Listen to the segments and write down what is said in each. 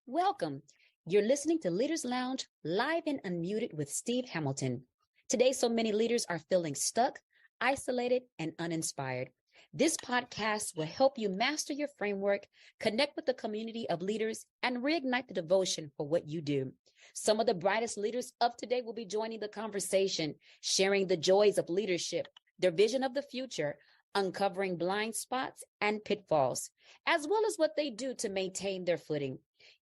Welcome. You're listening to Leaders Lounge live and unmuted with Steve Hamilton. Today, so many leaders are feeling stuck, isolated, and uninspired. This podcast will help you master your framework, connect with the community of leaders, and reignite the devotion for what you do. Some of the brightest leaders of today will be joining the conversation, sharing the joys of leadership, their vision of the future, uncovering blind spots and pitfalls, as well as what they do to maintain their footing.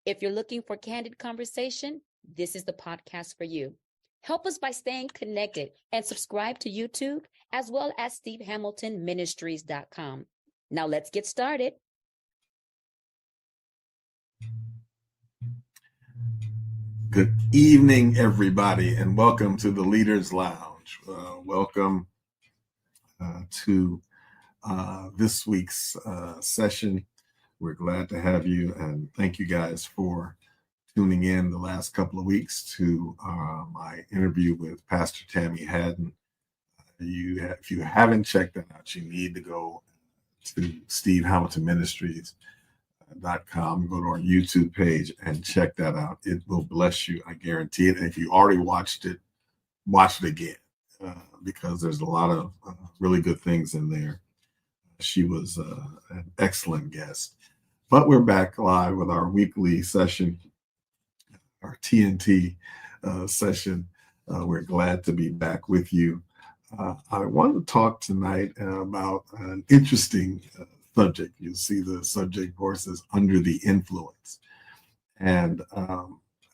If you're looking for candid conversation, this is the podcast for you. Help us by staying connected and subscribe to YouTube as well as SteveHamiltonMinistries.com. Now let's get started. Good evening, everybody, and welcome to the Leaders Lounge. Welcome to this week's session. We're glad to have you, and thank you guys for tuning in the last couple of weeks to my interview with Pastor Tammy Haddon. If you haven't checked that out, you need to go to SteveHamiltonMinistries.com, go to our YouTube page and check that out. It will bless you, I guarantee it. And if you already watched it, watch it again because there's a lot of really good things in there. She was an excellent guest. But we're back live with our weekly session, our TNT session. We're glad to be back with you. I want to talk tonight about an interesting subject. You'll see the subject, of course, is under the influence. And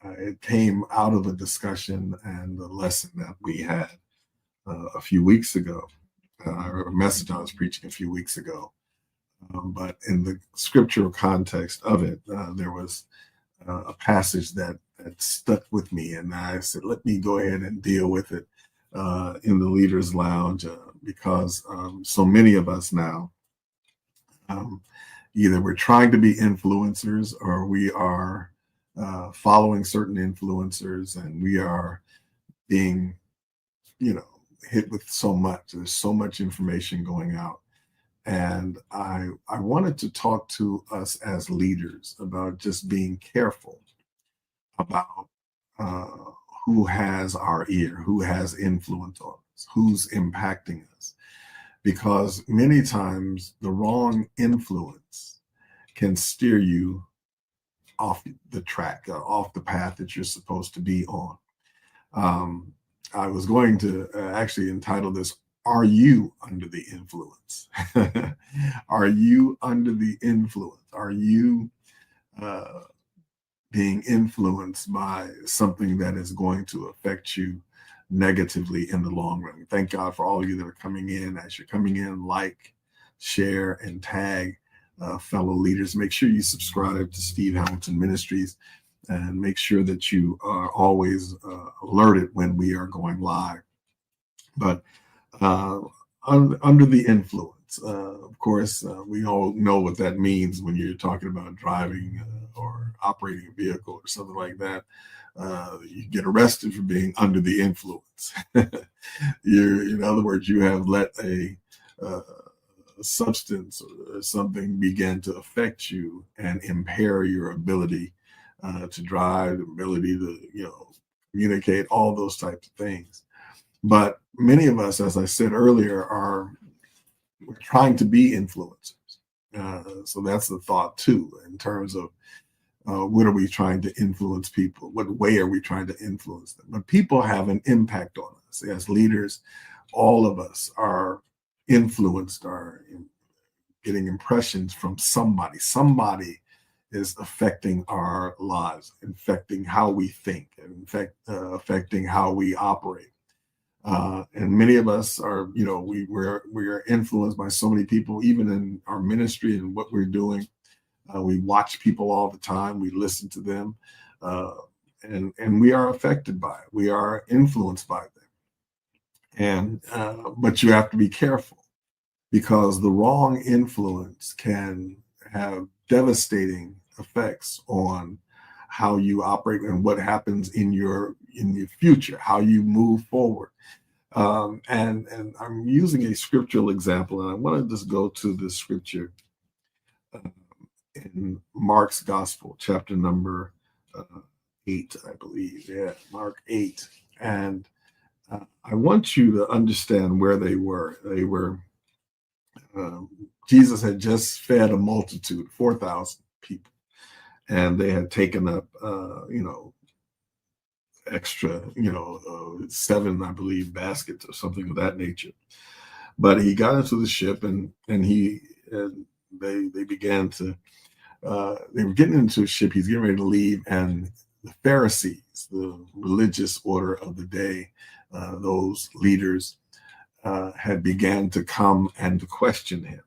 it came out of a discussion and a lesson that we had a few weeks ago, a message I was preaching a few weeks ago. But in the scriptural context of it, there was a passage that stuck with me. And I said, let me go ahead and deal with it in the Leaders Lounge because so many of us now, either we're trying to be influencers or we are following certain influencers and we are being, hit with so much. There's so much information going out. And I wanted to talk to us as leaders about just being careful about who has our ear, who has influence on us, who's impacting us. Because many times the wrong influence can steer you off the track, off the path that you're supposed to be on. I was going to actually entitle this, Are You Under the Influence? Are you under the influence? Are you being influenced by something that is going to affect you negatively in the long run? Thank God for all of you that are coming in. As you're coming in, like, share, and tag fellow leaders. Make sure you subscribe to Steve Hamilton Ministries and make sure that you are always alerted when we are going live. But under the influence, of course, we all know what that means when you're talking about driving or operating a vehicle or something like that. You get arrested for being under the influence. In other words, you have let a substance or something begin to affect you and impair your ability to drive, ability to communicate, all those types of things. But many of us, as I said earlier, we're trying to be influencers. So that's the thought too, in terms of what are we trying to influence people? What way are we trying to influence them? But people have an impact on us. As leaders, all of us are influenced, are getting impressions from somebody. Somebody is affecting our lives, affecting how we think, and affecting how we operate. And many of us are, we are influenced by so many people, even in our ministry and what we're doing. We watch people all the time. We listen to them, and we are affected by it. We are influenced by them. And but you have to be careful, because the wrong influence can have devastating effects on how you operate and what happens in the future, how you move forward. And I'm using a scriptural example, and I want to just go to the scripture in Mark's Gospel, chapter number 8, I believe. Yeah, Mark 8. And I want you to understand where they were. They were, Jesus had just fed a multitude, 4,000 people, and they had taken up, extra, 7, I believe, baskets or something of that nature. But he got into the ship, and they began to, they were getting into a ship. He's getting ready to leave, and the Pharisees, the religious order of the day, those leaders, had began to come and to question him.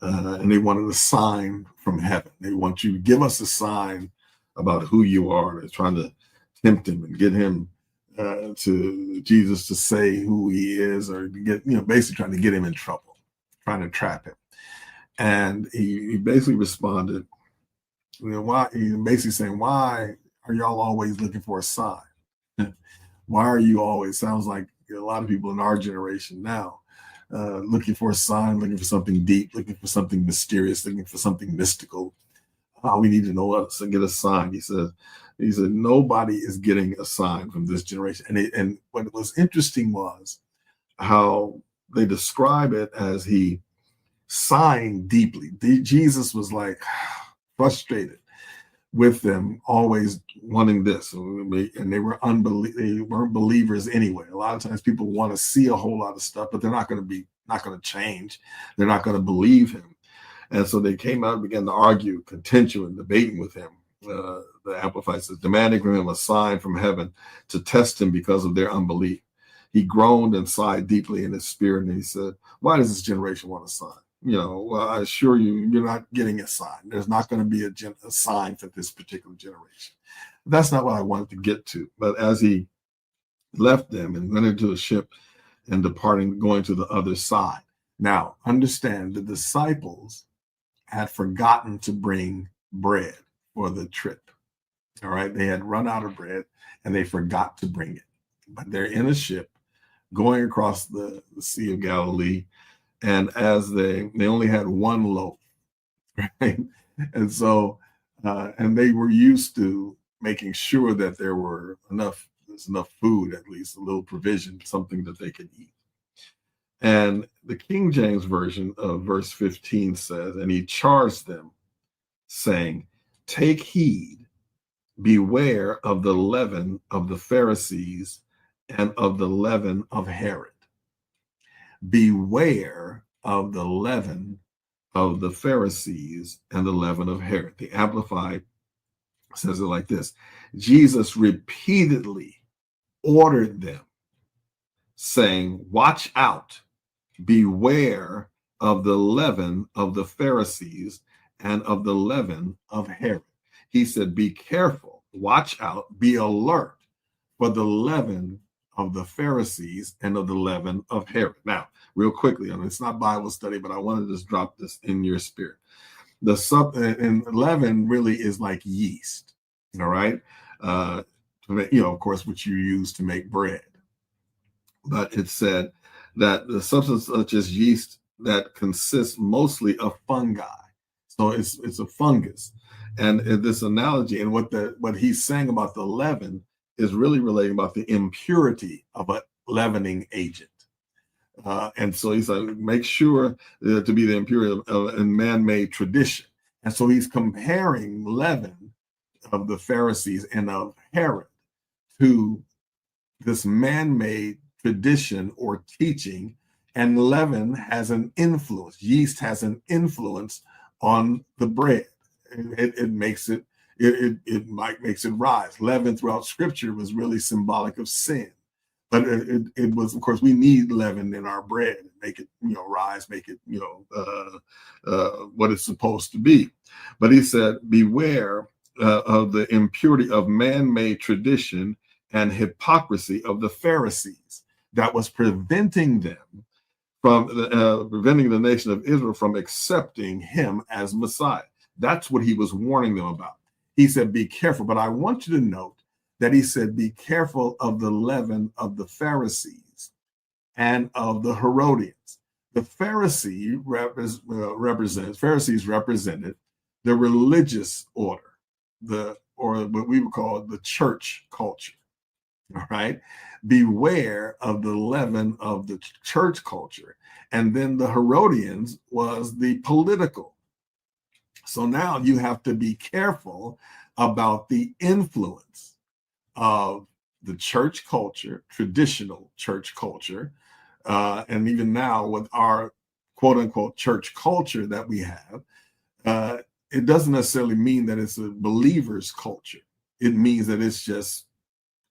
And they wanted a sign from heaven. They want you to give us a sign about who you are. They're trying to tempt him and get him to Jesus to say who he is, or to get, basically trying to get him in trouble, trying to trap him. And he basically responded, why? He's basically saying, why are y'all always looking for a sign? Why are you always, sounds like a lot of people in our generation now, looking for a sign, looking for something deep, looking for something mysterious, looking for something mystical. We need to know us and get a sign. He said, nobody is getting a sign from this generation. And what was interesting was how they describe it as he sighing deeply. Jesus was like frustrated with them, always wanting this, and they weren't believers anyway. A lot of times people want to see a whole lot of stuff, but they're not going to change. They're not going to believe him. And so they came out and began to argue, contention, and debating with him. The Amplified says, demanding from him a sign from heaven to test him because of their unbelief. He groaned and sighed deeply in his spirit, and he said, why does this generation want a sign? Well, I assure you, you're not getting a sign. There's not going to be a sign for this particular generation. That's not what I wanted to get to. But as he left them and went into a ship and departing, going to the other side. Now, understand the disciples had forgotten to bring bread for the trip. All right. They had run out of bread and they forgot to bring it. But they're in a ship going across the Sea of Galilee. And as they only had one loaf, right? And so, and they were used to making sure that there's enough food, at least a little provision, something that they could eat. And the King James Version of verse 15 says, and he charged them, saying, take heed, beware of the leaven of the Pharisees and of the leaven of Herod. Beware of the leaven of the Pharisees and the leaven of Herod. The Amplified says it like this. Jesus repeatedly ordered them, saying, watch out, beware of the leaven of the Pharisees and of the leaven of Herod. He said, be careful, watch out, be alert for the leaven of the Pharisees and of the leaven of Herod. Now, real quickly, it's not Bible study, but I want to just drop this in your spirit. And leaven really is like yeast, all right? Of course, which you use to make bread. But it said that the substance such as yeast that consists mostly of fungi. So it's a fungus. And this analogy, and what he's saying about the leaven is really relating about the impurity of a leavening agent. And so he's like, make sure to be the impurity of a man-made tradition. And so he's comparing leaven of the Pharisees and of Herod to this man-made tradition or teaching, and leaven has an influence. Yeast has an influence on the bread. It makes it makes it rise. Leaven throughout Scripture was really symbolic of sin, but it was, of course, we need leaven in our bread. make it, rise, make it, what it's supposed to be. But he said, beware of the impurity of man-made tradition and hypocrisy of the Pharisees that was preventing them from preventing the nation of Israel from accepting him as Messiah. That's what he was warning them about. He said, be careful. But I want you to note that he said, be careful of the leaven of the Pharisees and of the Herodians. The Pharisees represented the religious order, or what we would call the church culture. All right. Beware of the leaven of the church culture. And then the Herodians was the political. So now you have to be careful about the influence of the church culture, traditional church culture, and even now with our quote unquote church culture that we have, it doesn't necessarily mean that it's a believer's culture. It means that it's just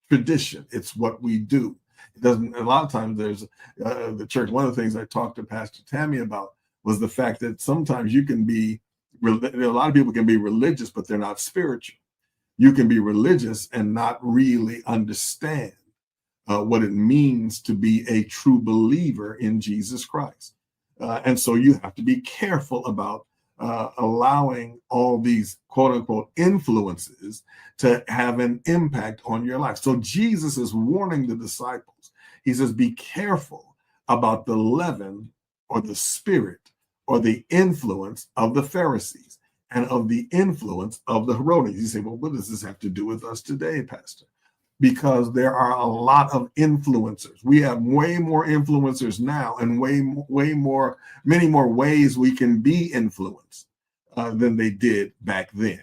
tradition. It's what we do. It doesn't. A lot of times, there's the church. One of the things I talked to Pastor Tammy about was the fact that sometimes you can be. A lot of people can be religious, but they're not spiritual. You can be religious and not really understand what it means to be a true believer in Jesus Christ. And so you have to be careful about allowing all these quote unquote influences to have an impact on your life. So Jesus is warning the disciples. He says, be careful about the leaven or the spirit or the influence of the Pharisees and of the influence of the Herodians. You say, well, what does this have to do with us today, Pastor? Because there are a lot of influencers. We have way more influencers now and many more ways we can be influenced than they did back then.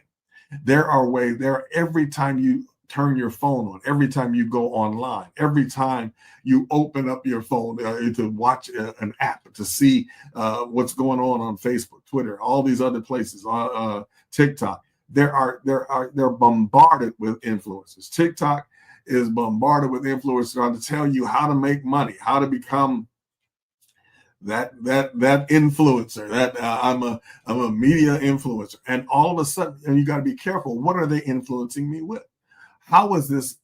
Every time you turn your phone on, every time you go online, every time you open up your phone to watch an app, to see what's going on Facebook, Twitter, all these other places, TikTok, they're bombarded with influencers. TikTok is bombarded with influencers trying to tell you how to make money, how to become that influencer, that I'm a media influencer. And all of a sudden, and you got to be careful, what are they influencing me with? How is this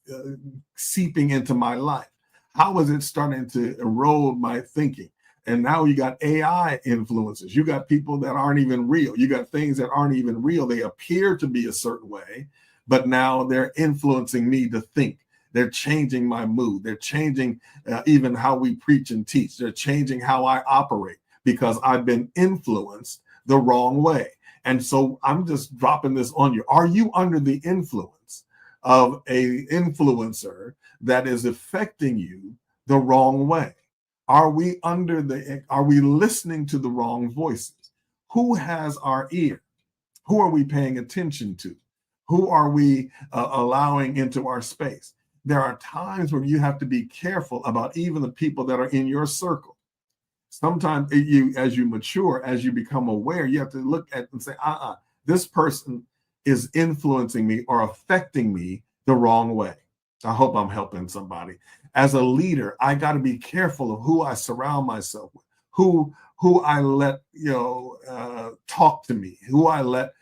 seeping into my life? How is it starting to erode my thinking? And now you got AI influencers. You got people that aren't even real. You got things that aren't even real. They appear to be a certain way, but now they're influencing me to think. They're changing my mood. They're changing even how we preach and teach. They're changing how I operate because I've been influenced the wrong way. And so I'm just dropping this on you. Are you under the influence of a influencer that is affecting you the wrong way? Are we listening to the wrong voices? Who has our ear? Who are we paying attention to? Who are we allowing into our space? There are times when you have to be careful about even the people that are in your circle. Sometimes as you mature, as you become aware, you have to look at and say, this person is influencing me or affecting me the wrong way. I hope I'm helping somebody. As a leader, I got to be careful of who I surround myself with, who I let talk to me, who I let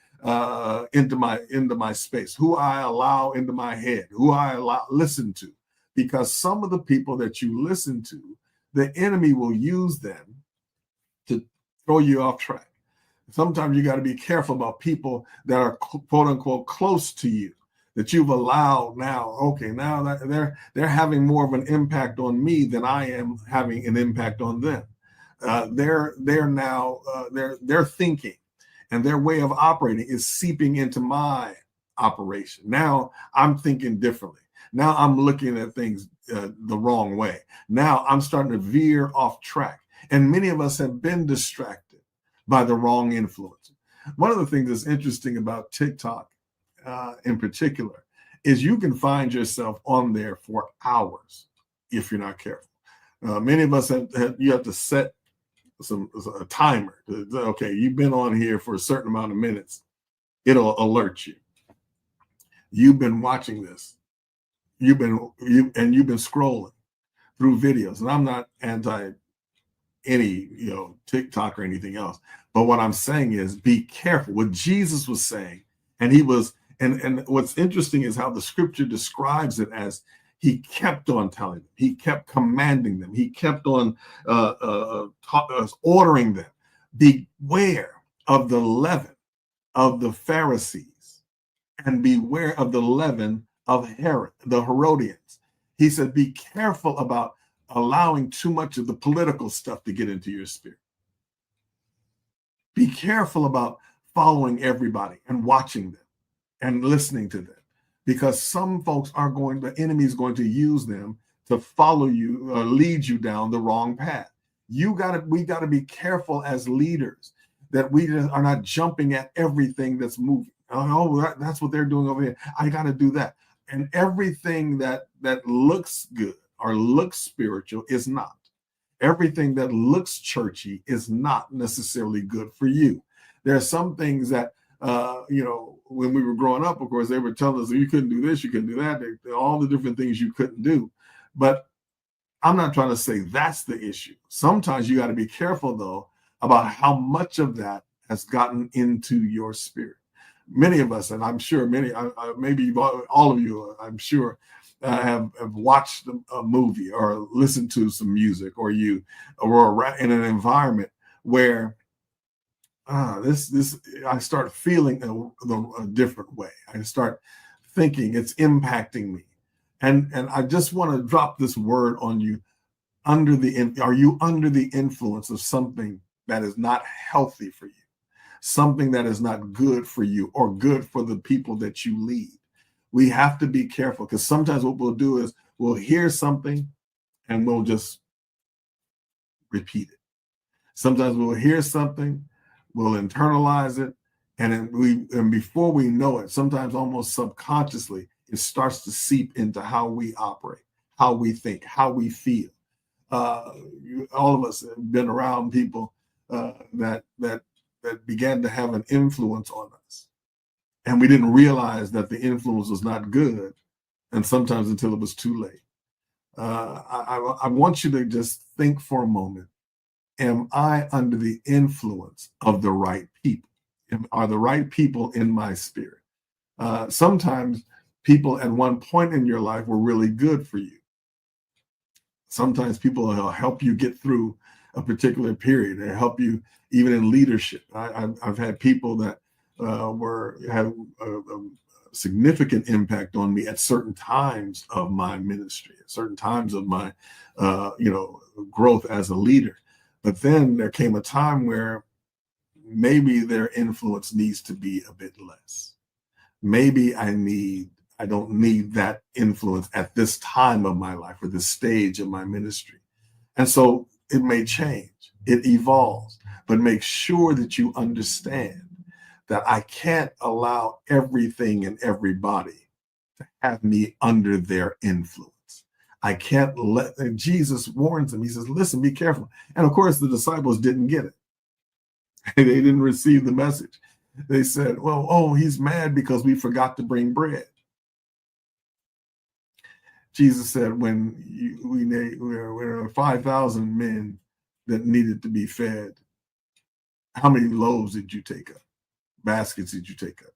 into my space, who I allow into my head, who I listen to, because some of the people that you listen to, the enemy will use them to throw you off track. Sometimes you got to be careful about people that are quote unquote close to you, that you've allowed now. Okay, now that they're having more of an impact on me than I am having an impact on them. They're thinking and their way of operating is seeping into my operation. Now I'm thinking differently. Now I'm looking at things the wrong way. Now I'm starting to veer off track. And many of us have been distracted by the wrong influence. One of the things that's interesting about TikTok in particular is you can find yourself on there for hours if you're not careful. Many of us you have to set a timer. Okay, you've been on here for a certain amount of minutes. It'll alert you. You've been watching this. You've been scrolling through videos. And I'm not any, TikTok or anything else. But what I'm saying is be careful. What Jesus was saying, and he was, and what's interesting is how the scripture describes it as he kept on telling them, he kept commanding them, he kept on ordering them, beware of the leaven of the Pharisees and beware of the leaven of Herod, the Herodians. He said, be careful about allowing too much of the political stuff to get into your spirit. Be careful about following everybody and watching them and listening to them, because some folks are the enemy is going to use them to follow you or lead you down the wrong path. We got to be careful as leaders that we are not jumping at everything that's moving. Oh, that's what they're doing over here. I got to do that. And everything that looks good or looks spiritual is not. Everything that looks churchy is not necessarily good for you. There are some things that, when we were growing up, of course, they were telling us you couldn't do this, you couldn't do that, all the different things you couldn't do. But I'm not trying to say that's the issue. Sometimes you got to be careful, though, about how much of that has gotten into your spirit. Many of us, and I'm sure maybe all of you, I'm sure, have watched a movie or listened to some music, or or in an environment where I start feeling a different way. I start thinking it's impacting me, and I just want to drop this word on you. Are you under the influence of something that is not healthy for you? Something that is not good for you or good for the people that you lead? We have to be careful, because sometimes what we'll do is we'll hear something and we'll just repeat it. Sometimes we'll hear something, we'll internalize it, and before we know it, sometimes almost subconsciously, it starts to seep into how we operate, how we think, how we feel. All of us have been around people that began to have an influence on us, and we didn't realize that the influence was not good, and sometimes until it was too late. I want you to just think for a moment. Am I under the influence of the right people? Are the right people in my spirit? Sometimes people at one point in your life were really good for you. Sometimes people will help you get through a particular period. They help you even in leadership. I've had people that had a significant impact on me at certain times of my ministry, at certain times of my growth as a leader. But then there came a time where maybe their influence needs to be a bit less. Maybe I don't need that influence at this time of my life or this stage of my ministry. And so it may change, it evolves, but make sure that you understand that I can't allow everything and everybody to have me under their influence. I can't and Jesus warns them. He says, listen, be careful. And of course, the disciples didn't get it. They didn't receive the message. They said, well, he's mad because we forgot to bring bread. Jesus said, when there were 5,000 men that needed to be fed, how many loaves did you take up? Baskets did you take up?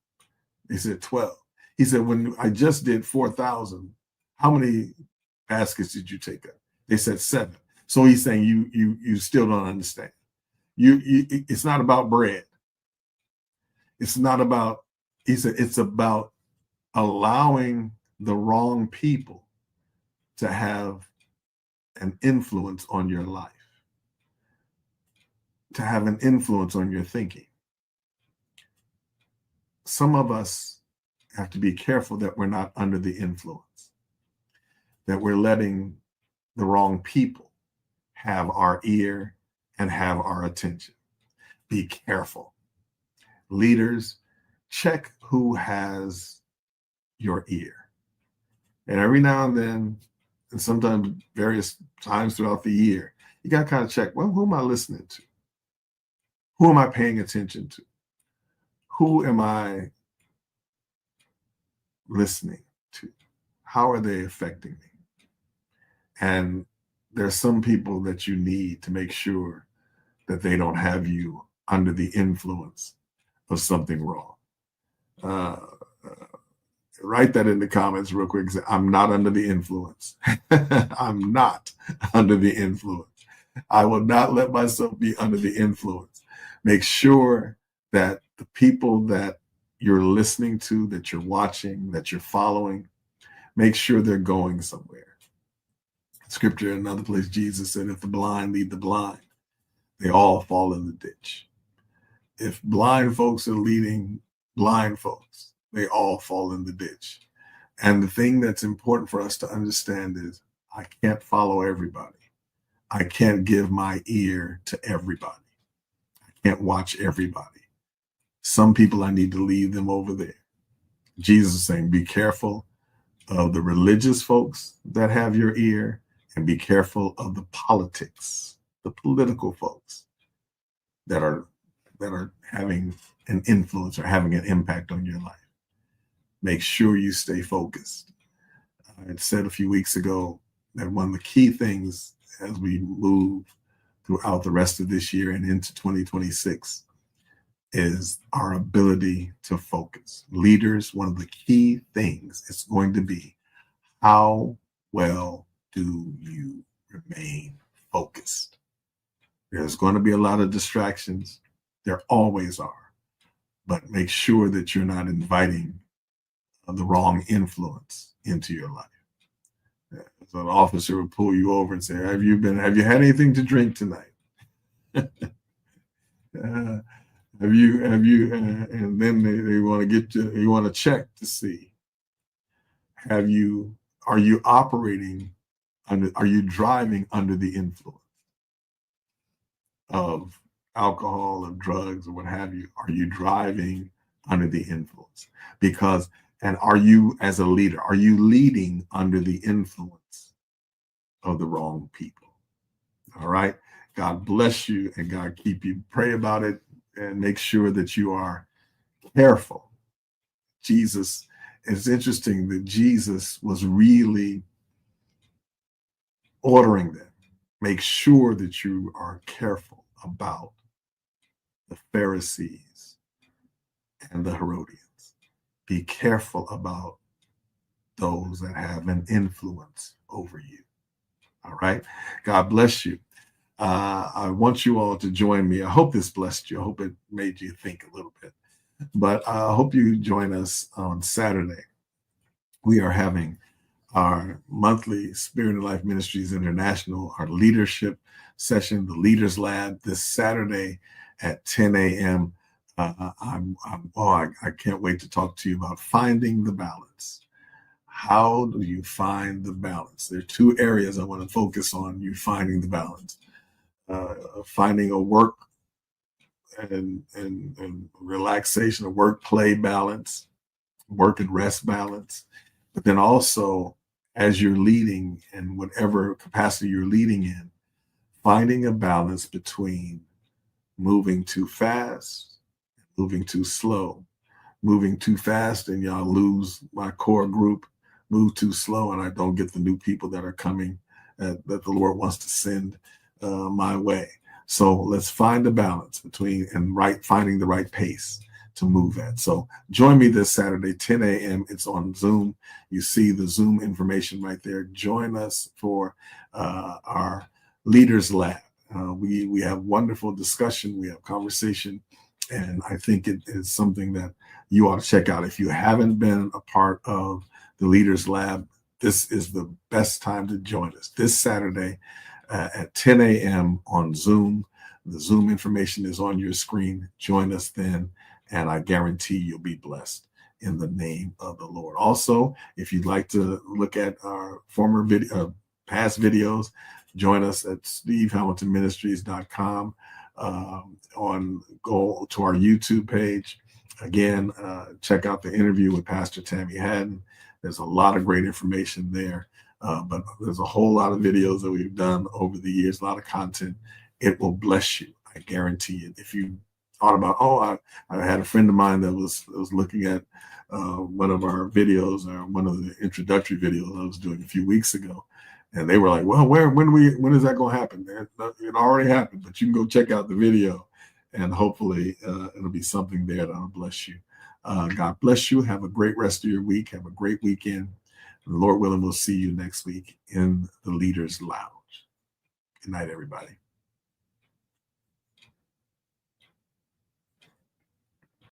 They said 12. He said, when I just did 4,000, how many baskets did you take up? They said 7. So he's saying you still don't understand. It's not about bread. It's not about, he said, it's about allowing the wrong people to have an influence on your life, to have an influence on your thinking. Some of us have to be careful that we're not under the influence, that we're letting the wrong people have our ear and have our attention. Be careful. Leaders, check who has your ear. And every now and then, and sometimes various times throughout the year, you got to kind of check, well, who am I listening to? Who am I paying attention to? Who am I listening to? How are they affecting me? And there are some people that you need to make sure that they don't have you under the influence of something wrong. Uh, Write that in the comments real quick. Say, I'm not under the influence. I'm not under the influence. I will not let myself be under the influence. Make sure that the people that you're listening to, that you're watching, that you're following, make sure they're going somewhere. Scripture in another place, Jesus said, if the blind lead the blind, they all fall in the ditch. If blind folks are leading blind folks, they all fall in the ditch. And the thing that's important for us to understand is I can't follow everybody. I can't give my ear to everybody. I can't watch everybody. Some people I need to leave them over there. Jesus is saying, be careful of the religious folks that have your ear, and be careful of the politics, the political folks that are having an influence or having an impact on your life. Make sure you stay focused. I had said a few weeks ago that one of the key things as we move throughout the rest of this year and into 2026 is our ability to focus. Leaders, one of the key things is going to be how well do you remain focused? There's going to be a lot of distractions. There always are. But make sure that you're not inviting the wrong influence into your life. So an officer will pull you over and say, have you had anything to drink tonight? And then they want to you want to check to see, are you driving under the influence of alcohol, of drugs, or what have you? Are you driving under the influence? And are you, as a leader, are you leading under the influence of the wrong people? All right. God bless you and God keep you. Pray about it and make sure that you are careful. Jesus, it's interesting that Jesus was really ordering them. Make sure that you are careful about the Pharisees and the Herodians. Be careful about those that have an influence over you. All right. God bless you. I want you all to join me. I hope this blessed you. I hope it made you think a little bit. But I hope you join us on Saturday. We are having our monthly Spirit and Life Ministries International, our leadership session, the Leaders Lab, this Saturday at 10 a.m. I can't wait to talk to you about finding the balance. How do you find the balance? There are two areas I want to focus on. You finding the balance, finding a work and relaxation, a work-play balance, work and rest balance. But then also, as you're leading in whatever capacity you're leading in, finding a balance between moving too fast, moving too slow. Moving too fast and y'all lose my core group. Move too slow and I don't get the new people that are coming that the Lord wants to send my way. So let's find a balance between finding the right pace to move at. So join me this Saturday, 10 a.m. It's on Zoom. You see the Zoom information right there. Join us for our Leaders Lab. We have wonderful discussion. We have conversation. And I think it is something that you ought to check out. If you haven't been a part of the Leaders Lab, this is the best time to join us. This Saturday at 10 a.m. on Zoom. The Zoom information is on your screen. Join us then, and I guarantee you'll be blessed in the name of the Lord. Also, if you'd like to look at our past videos, join us at stevehamiltonministries.com. Go to our YouTube page. Again, check out the interview with Pastor Tammy Haddon. There's a lot of great information there, but there's a whole lot of videos that we've done over the years, a lot of content. It will bless you. I guarantee it. If you thought about, I had a friend of mine that was looking at one of our videos or one of the introductory videos I was doing a few weeks ago, And they were like, well, when is that going to happen? It already happened, but you can go check out the video, and hopefully it'll be something there that'll bless you. God bless you. Have a great rest of your week. Have a great weekend. And Lord willing, we'll see you next week in the Leaders Lounge. Good night, everybody.